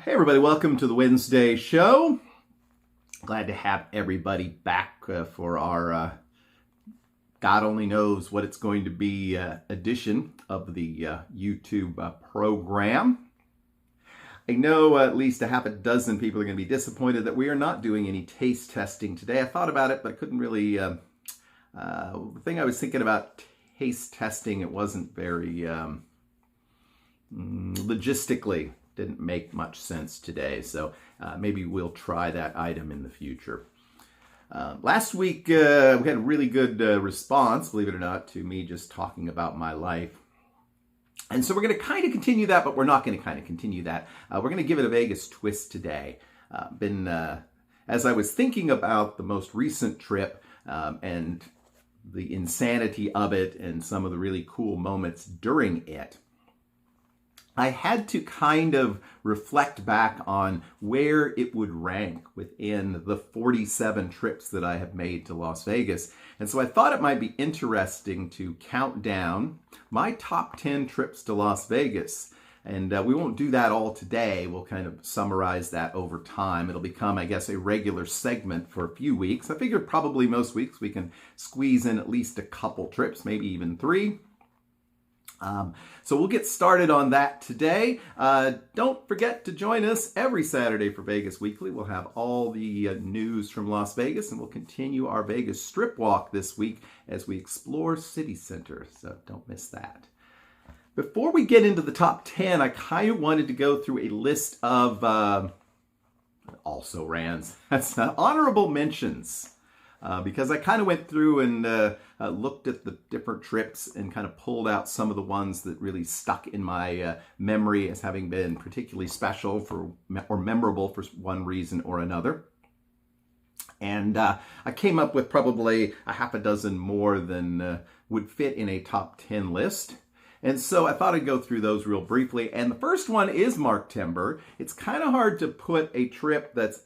Hey everybody, welcome to the Wednesday show. Glad to have everybody back for our God only knows what it's going to be edition of the YouTube program. I know at least a half a dozen people are going to be disappointed that we are not doing any taste testing today. I thought about it, but I couldn't really, the thing I was thinking about taste testing, it wasn't very logistically didn't make much sense today, so maybe we'll try that item in the future. Last week we had a really good response, believe it or not, to me just talking about my life. And so we're going to kind of continue that, but we're not going to kind of continue that. We're going to give it a Vegas twist today. As I was thinking about the most recent trip and the insanity of it and some of the really cool moments during it, I had to kind of reflect back on where it would rank within the 47 trips that I have made to Las Vegas. And so I thought it might be interesting to count down my top 10 trips to Las Vegas. And we won't do that all today. We'll kind of summarize that over time. It'll become, I guess, a regular segment for a few weeks. I figured probably most weeks we can squeeze in at least a couple trips, maybe even 3. So we'll get started on that today. Don't forget to join us every Saturday for Vegas Weekly. We'll have all the news from Las Vegas, and we'll continue our Vegas Strip Walk this week as we explore City Center, so don't miss that. Before we get into the top 10, I kind of wanted to go through a list of also rans. That's honorable mentions. Because I kind of went through and looked at the different trips and kind of pulled out some of the ones that really stuck in my memory as having been particularly special or memorable for one reason or another. And I came up with probably a half a dozen more than would fit in a top 10 list. And so I thought I'd go through those real briefly. And the first one is Marktember. It's kind of hard to put a trip that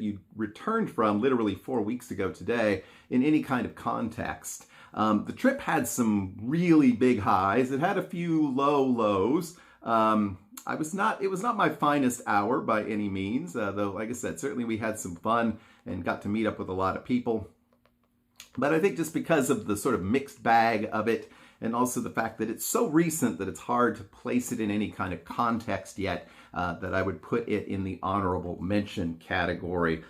you returned from literally 4 weeks ago today in any kind of context. The trip had some really big highs. It had a few low lows. It was not my finest hour by any means, though, like I said, certainly we had some fun and got to meet up with a lot of people. But I think just because of the sort of mixed bag of it, and also the fact that it's so recent that it's hard to place it in any kind of context yet, that I would put it in the honorable mention category.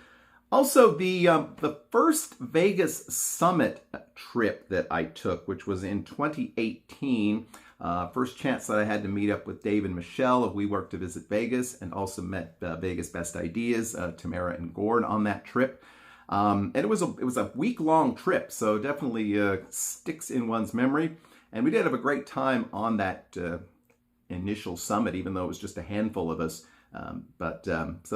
Also, the first Vegas Summit trip that I took, which was in 2018, first chance that I had to meet up with Dave and Michelle of We Work to Visit Vegas, and also met Vegas Best Ideas, Tamara and Gord on that trip. And it was a week-long trip, so definitely sticks in one's memory. And we did have a great time on that initial summit, even though it was just a handful of us. So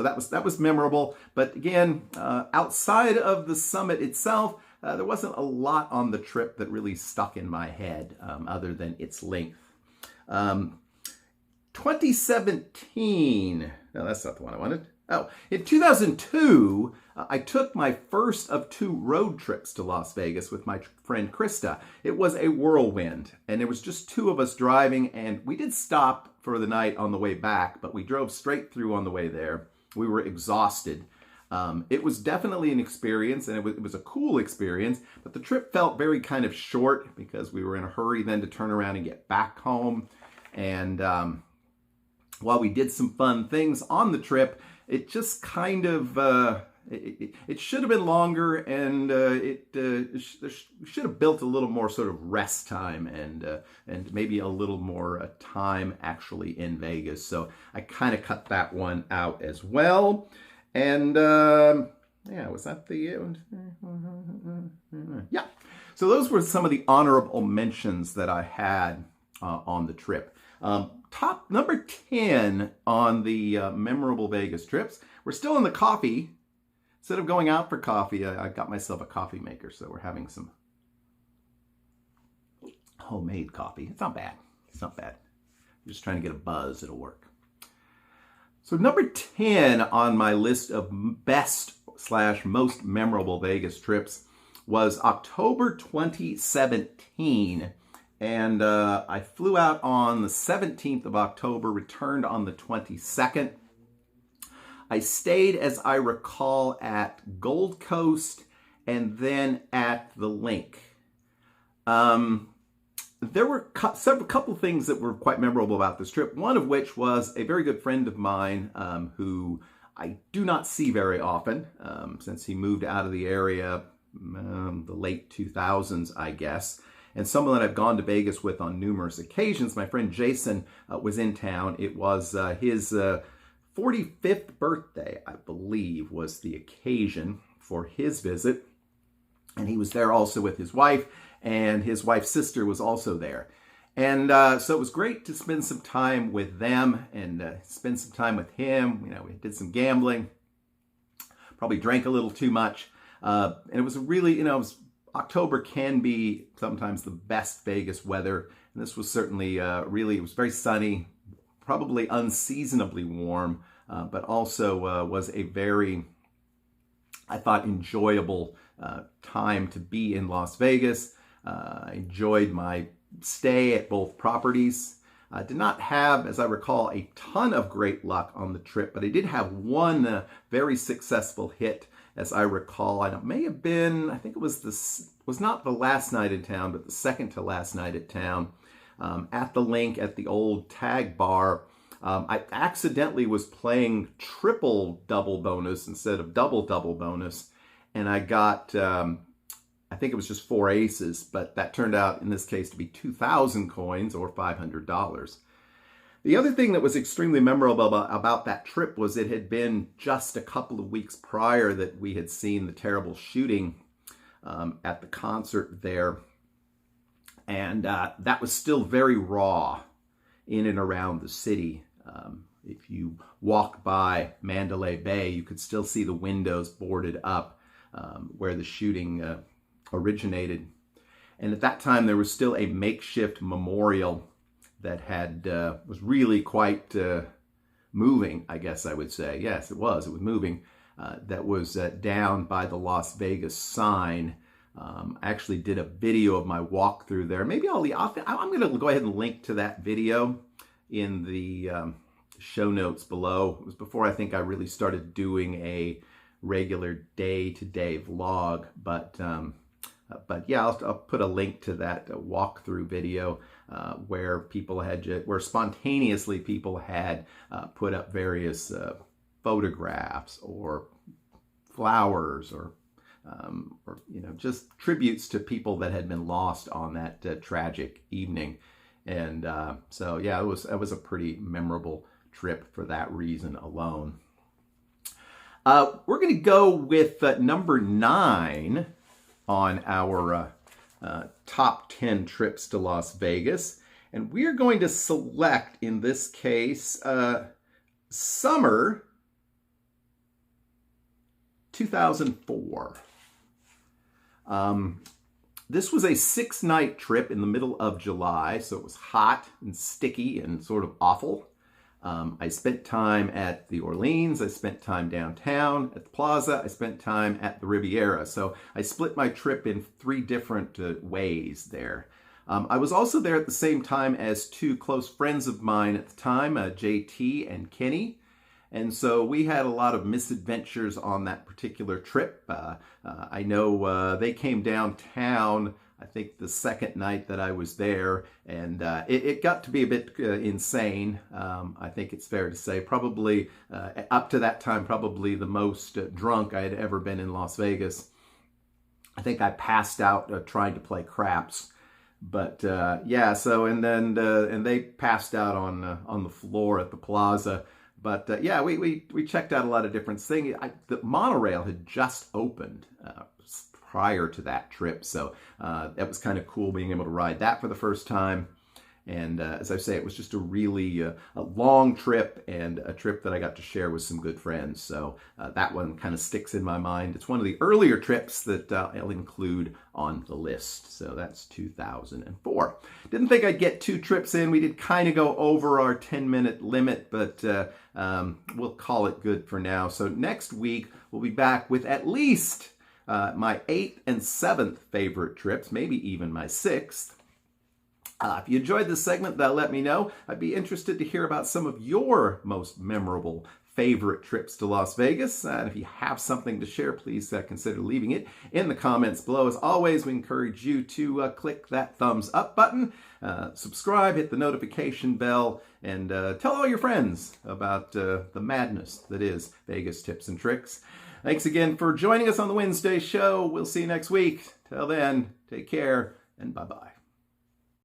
that was memorable. But again, outside of the summit itself, there wasn't a lot on the trip that really stuck in my head, other than its length. 2017. No, that's not the one I wanted. Oh, in 2002, I took my first of 2 road trips to Las Vegas with my friend Krista. It was a whirlwind, and there was just 2 of us driving, and we did stop for the night on the way back, but we drove straight through on the way there. We were exhausted. It was definitely an experience, and it was a cool experience, but the trip felt very kind of short because we were in a hurry then to turn around and get back home. And while we did some fun things on the trip, it just kind of, it should have been longer, and it should have built a little more sort of rest time and maybe a little more time actually in Vegas. So I kind of cut that one out as well. And yeah, was that the end? Yeah. So those were some of the honorable mentions that I had on the trip. Top number 10 on the memorable Vegas trips. We're still in the coffee. Instead of going out for coffee, I got myself a coffee maker, so we're having some homemade coffee. It's not bad. It's not bad. I'm just trying to get a buzz. It'll work. So number 10 on my list of best/most memorable Vegas trips was October 2017. And I flew out on the 17th of October, returned on the 22nd. I stayed, as I recall, at Gold Coast and then at the Link. There were a couple things that were quite memorable about this trip, one of which was a very good friend of mine who I do not see very often since he moved out of the area the late 2000s, I guess. And someone that I've gone to Vegas with on numerous occasions. My friend Jason was in town. It was his 45th birthday, I believe, was the occasion for his visit. And he was there also with his wife, and his wife's sister was also there. And so it was great to spend some time with them and spend some time with him. You know, we did some gambling, probably drank a little too much. And it was really, you know, October can be sometimes the best Vegas weather. And this was certainly really, it was very sunny, probably unseasonably warm, but also was a very, I thought, enjoyable time to be in Las Vegas. I enjoyed my stay at both properties. I did not have, as I recall, a ton of great luck on the trip, but I did have one very successful hit, as I recall. And it may have been, I think it was not the last night in town, but the second to last night at town, at the Link at the old Tag Bar. I accidentally was playing triple double bonus instead of double bonus, and I got, I think it was just 4 aces, but that turned out in this case to be 2,000 coins or $500. The other thing that was extremely memorable about that trip was it had been just a couple of weeks prior that we had seen the terrible shooting at the concert there. And that was still very raw in and around the city. If you walk by Mandalay Bay, you could still see the windows boarded up where the shooting originated. And at that time, there was still a makeshift memorial that had was really quite moving, I guess I would say. Yes, it was moving. That was down by the Las Vegas sign. I actually did a video of my walkthrough there. Maybe I'm going to go ahead and link to that video in the show notes below. It was before I think I really started doing a regular day-to-day vlog, but yeah, I'll put a link to that walkthrough video where spontaneously people had put up various photographs or flowers or you know, just tributes to people that had been lost on that tragic evening. And so yeah, it was a pretty memorable trip for that reason alone. We're going to go with number 9 on our top 10 trips to Las Vegas. And we're going to select, in this case, summer 2004. This was a 6-night trip in the middle of July, so it was hot and sticky and sort of awful. I spent time at the Orleans, I spent time downtown at the Plaza, I spent time at the Riviera. So I split my trip in 3 different ways there. I was also there at the same time as 2 close friends of mine at the time, JT and Kenny. And so we had a lot of misadventures on that particular trip. I know they came downtown, I think the second night that I was there, and it got to be a bit insane. I think it's fair to say, probably up to that time, probably the most drunk I had ever been in Las Vegas. I think I passed out trying to play craps. But yeah, so and they passed out on the floor at the Plaza. But yeah, we checked out a lot of different things. The monorail had just opened prior to that trip, so that was kind of cool being able to ride that for the first time. And as I say, it was just a really a long trip and a trip that I got to share with some good friends. So that one kind of sticks in my mind. It's one of the earlier trips that I'll include on the list. So that's 2004. Didn't think I'd get 2 trips in. We did kind of go over our 10-minute limit, but we'll call it good for now. So next week, we'll be back with at least my 8th and 7th favorite trips, maybe even my 6th. If you enjoyed this segment, let me know. I'd be interested to hear about some of your most memorable favorite trips to Las Vegas. And if you have something to share, please consider leaving it in the comments below. As always, we encourage you to click that thumbs up button, subscribe, hit the notification bell, and tell all your friends about the madness that is Vegas Tips and Tricks. Thanks again for joining us on the Wednesday show. We'll see you next week. Till then, take care and bye-bye.